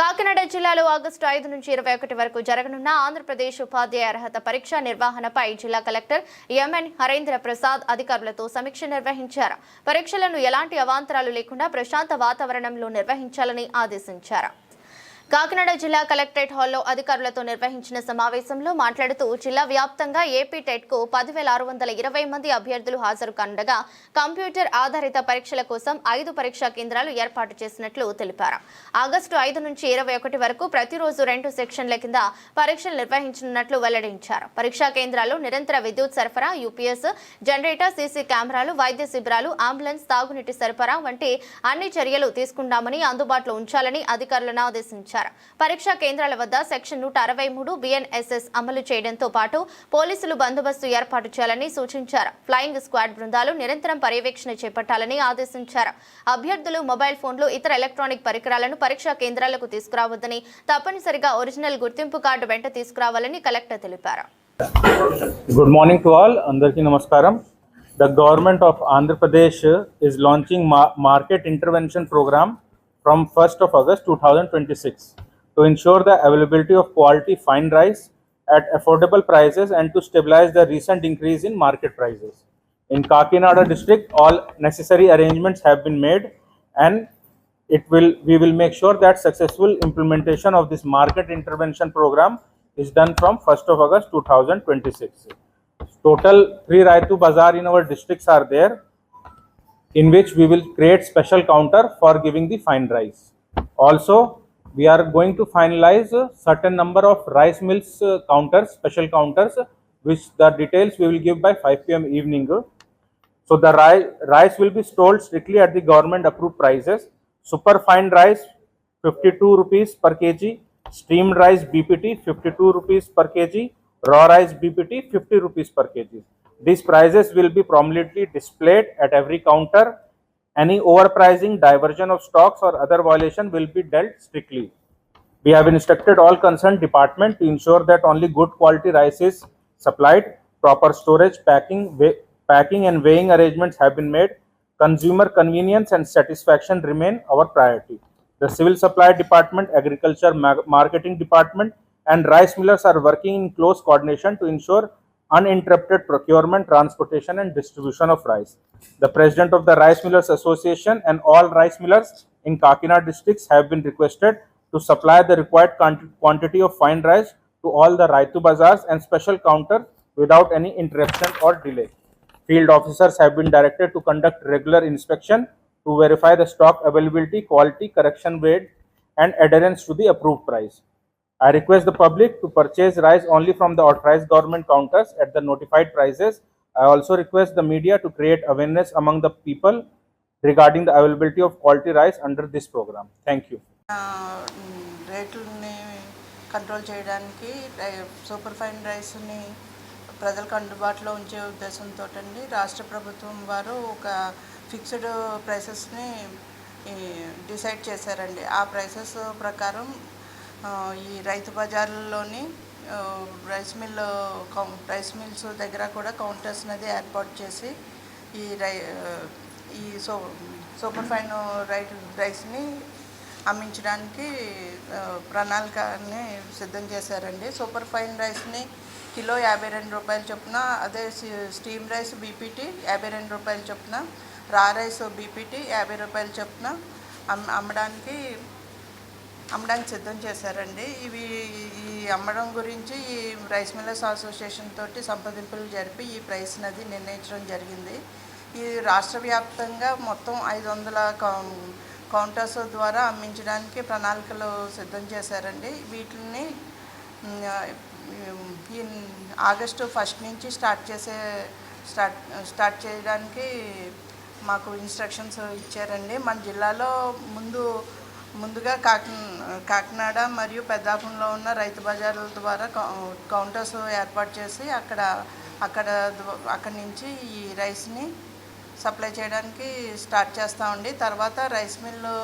కాకినాడ జిల్లాలో ఆగస్టు 5 నుంచి 21 వరకు జరగనున్న ఆంధ్రప్రదేశ్ ఉపాధ్యాయ అర్హత పరీక్ష నిర్వహణపై జిల్లా కలెక్టర్ ఎంఎన్ హరేంద్ర ప్రసాద్ అధికారులతో సమీక్ష నిర్వహించారు. పరీక్షలను ఎలాంటి అవాంతరాలు లేకుండా ప్రశాంత వాతావరణంలో నిర్వహించాలని ఆదేశించారు. కాకినాడ జిల్లా కలెక్టరేట్ హాల్లో అధికారులతో నిర్వహించిన సమావేశంలో మాట్లాడుతూ జిల్లా వ్యాప్తంగా ఏపీ టెట్కు 10,620 మంది అభ్యర్థులు హాజరు కానుండగా కంప్యూటర్ ఆధారిత పరీక్షల కోసం 5 పరీక్షా కేంద్రాలు ఏర్పాటు చేసినట్లు తెలిపారు. ఆగస్టు 5 నుంచి 21 వరకు ప్రతిరోజు 2 సెక్షన్ల కింద పరీక్షలు నిర్వహించనున్నట్లు వెల్లడించారు. పరీక్షా కేంద్రాల్లో నిరంతర విద్యుత్ సరఫరా, యూపీఎస్, జనరేటర్, సీసీ కెమెరాలు, వైద్య శిబిరాలు, అంబులెన్స్, తాగునీటి సరఫరా వంటి అన్ని చర్యలు తీసుకుంటామని, అందుబాటులో ఉంచాలని అధికారులను ఆదేశించారు. పరీక్షా కేంద్రాల వద్ద సెక్షన్ 163 బిఎన్ఎస్ఎస్ అమలు చేయడంతో పాటు పోలీసులు బందోబస్తు ఏర్పాటు చేయాలని సూచించారు. ఫ్లయింగ్ స్క్వాడ్ బృందాలు నిరంతరం పర్యవేక్షణ చేపట్టాలని ఆదేశించారు. అభ్యర్థులు మొబైల్ ఫోన్లు, ఇతర ఎలక్ట్రానిక్ పరికరాలను పరీక్షా కేంద్రాలకు తీసుకురావద్దని, తప్పనిసరిగా ఒరిజినల్ గుర్తింపు కార్డు వెంట తీసుకురావాలని కలెక్టర్ తెలిపారు. Good morning to all. Andarki namaskaram. The government of Andhra Pradesh is launching market intervention program from 1st of August 2026 to ensure the availability of quality fine rice at affordable prices and to stabilize the recent increase in market prices. In Kakinada district, all necessary arrangements have been made, and we will make sure that successful implementation of this market intervention program is done from 1st of August 2026. Total 3 Raitu Bazaar in our districts are there, in which we will create special counter for giving the fine rice. Also, we are going to finalize a certain number of rice mills counters, special counters, which the details we will give by 5 p.m. evening. So the rice will be sold strictly at the government approved prices. Super fine rice 52 rupees per kg, steamed rice BPT 52 rupees per kg, raw rice BPT 50 rupees per kg. These prices will be prominently displayed at every counter. Any overpricing, diversion of stocks or other violation will be dealt strictly. We have instructed all concerned department to ensure that only good quality rice is supplied. Proper storage, packing and weighing arrangements have been made. Consumer convenience and satisfaction remain our priority. The Civil Supply Department, Agriculture Marketing Department and rice millers are working in close coordination to ensure uninterrupted procurement, transportation and distribution of rice. The President of the Rice Millers Association and all rice millers in Kakinada districts have been requested to supply the required quantity of fine rice to all the Raitu Bazaars and special counters without any interruption or delay. Field officers have been directed to conduct regular inspection to verify the stock availability, quality, correction weight and adherence to the approved price. I request the public to purchase rice only from the authorized government counters at the notified prices. I also request the media to create awareness among the people regarding the availability of quality rice under this program. Thank you. రేట్లని control చేయడానికి super fine రైస్ని ప్రజలకు అందుబాటులో ఉంచే ఉద్దేశంతో రాష్ట్ర ప్రభుత్వం వారు ఒక ఫిక్స్డ్ ప్రైసెస్ని డిసైడ్ చేశారండి. ఆ ప్రైసెస్ ప్రకారం ఈ రైతు బజార్లోని రైస్ మిల్స్ దగ్గర కూడా కౌంటర్స్ అనేది ఏర్పాటు చేసి ఈ సూపర్ ఫైన్ రైస్ని అమ్మించడానికి ప్రణాళికని సిద్ధం చేశారండి. సూపర్ ఫైన్ రైస్ని కిలో 52 రూపాయలు చొప్పున, అదే స్టీమ్ రైస్ బీపీటీ 52 రూపాయలు చొప్పున, రా రైస్ బీపీటీ 50 రూపాయలు చొప్పున అమ్మడానికి సిద్ధం చేశారండి. ఈ అమ్మడం గురించి ఈ రైస్ మిల్లర్స్ అసోసియేషన్ తోటి సంప్రదింపులు జరిపి ఈ ప్రైస్ అనేది నిర్ణయించడం జరిగింది. ఈ రాష్ట్ర వ్యాప్తంగా మొత్తం 500 కౌంటర్స్ ద్వారా అమ్మించడానికి ప్రణాళికలు సిద్ధం చేశారండి. వీటిని ఈ ఆగస్టు 1 నుంచి స్టార్ట్ చేయడానికి మాకు ఇన్స్ట్రక్షన్స్ ఇచ్చారండి. మన జిల్లాలో ముందుగా కాకినాడ మరియు పెద్దాపురంలో ఉన్న రైతు బజార్ల ద్వారా కౌంటర్స్ ఏర్పాటు చేసి అక్కడి నుంచి ఈ రైస్ని సప్లై చేయడానికి స్టార్ట్ చేస్తామండి. తర్వాత రైస్ మిల్లు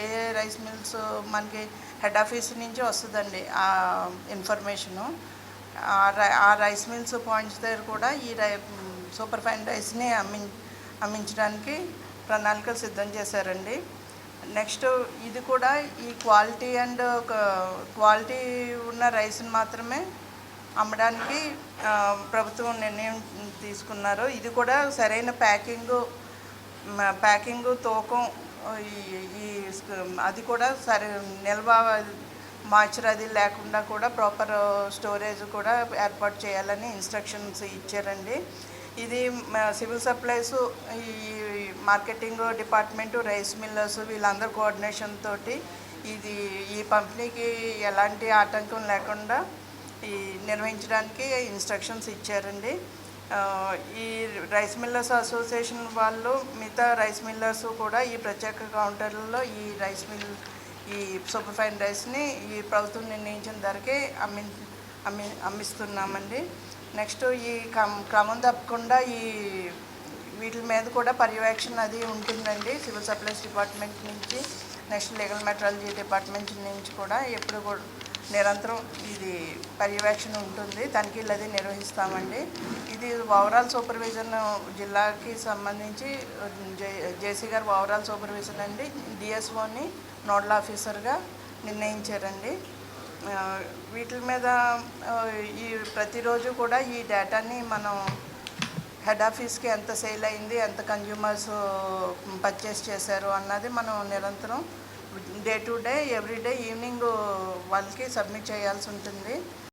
ఏ రైస్ మిల్స్ మనకి హెడ్ ఆఫీస్ నుంచి వస్తుందండి ఆ ఇన్ఫర్మేషను. ఆ రైస్ మిల్స్ పాయింట్స్ దగ్గర కూడా ఈ సూపర్ ఫైన్ రైస్ని అమ్మించడానికి ప్రణాళికలు సిద్ధం చేశారండి. నెక్స్ట్ ఇది కూడా ఈ క్వాలిటీ అండ్ క్వాలిటీ ఉన్న రైస్ని మాత్రమే అమ్మడానికి ప్రభుత్వం నిర్ణయం తీసుకున్నారు. ఇది కూడా సరైన ప్యాకింగు తూకం అది కూడా నిల్వ మాయిశ్చర్ అది లేకుండా కూడా ప్రాపర్ స్టోరేజ్ కూడా ఏర్పాటు చేయాలని ఇన్స్ట్రక్షన్స్ ఇచ్చారండి. ఇది సివిల్ సప్లైస్, ఈ మార్కెటింగ్ డిపార్ట్మెంటు, రైస్ మిల్లర్స్ వీళ్ళందరూ కోఆర్డినేషన్ తోటి ఈ పంపిణీకి ఎలాంటి ఆటంకం లేకుండా నిర్వహించడానికి ఇన్స్ట్రక్షన్స్ ఇచ్చారండి. ఈ రైస్ మిల్లర్స్ అసోసియేషన్ వాళ్ళు మిగతా రైస్ మిల్లర్స్ కూడా ఈ ప్రత్యేక కౌంటర్లలో ఈ సూపర్ ఫైన్ రైస్ని ఈ ప్రభుత్వం నిర్ణయించిన ధరకే అమ్మిస్తున్నామండి. నెక్స్ట్ ఈ క్రమం తప్పకుండా వీటి మీద కూడా పర్యవేక్షణ అది ఉంటుందండి. సివిల్ సప్లైస్ డిపార్ట్మెంట్ నుంచి, నెక్స్ట్ లీగల్ మెట్రాలజీ డిపార్ట్మెంట్ నుంచి కూడా ఎప్పుడు కూడా నిరంతరం ఇది పర్యవేక్షణ ఉంటుంది. తనిఖీలు అది నిర్వహిస్తామండి. ఇది ఓవరాల్ సూపర్విజన్ జిల్లాకి సంబంధించి జేసీ గారు ఓవరాల్ సూపర్విజన్ అండి. డిఎస్ఓని నోడల్ ఆఫీసర్గా నిర్ణయించారండి. వీటి మీద ప్రతిరోజు కూడా ఈ డేటాని మనం హెడ్ ఆఫీస్కి ఎంత సేల్ అయింది, ఎంత కన్జ్యూమర్స్ పర్చేస్ చేశారు అన్నది మనం నిరంతరం day to day everyday evening వాళ్ళకి సబ్మిట్ చేయాల్సి ఉంటుంది.